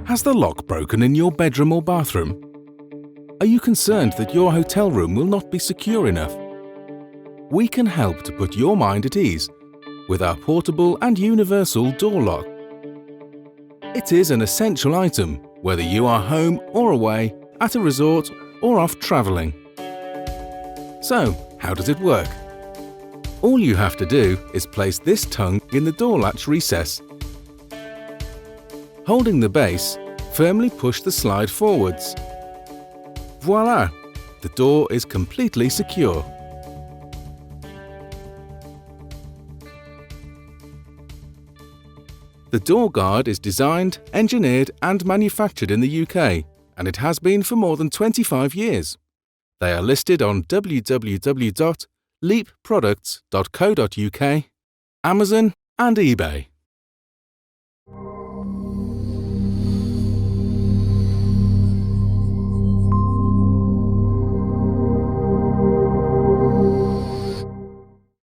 Has the lock broken in your bedroom or bathroom? Are you concerned that your hotel room will not be secure enough? We can help to put your mind at ease with our portable and universal door lock. It is an essential item whether you are home or away, at a resort or off travelling. So, how does it work? All you have to do is place this tongue in the door latch recess. Holding the base, firmly push the slide forwards. Voila! The door is completely secure. The door guard is designed, engineered and manufactured in the UK, and it has been for more than 25 years. They are listed on www.leapproducts.co.uk, Amazon and eBay.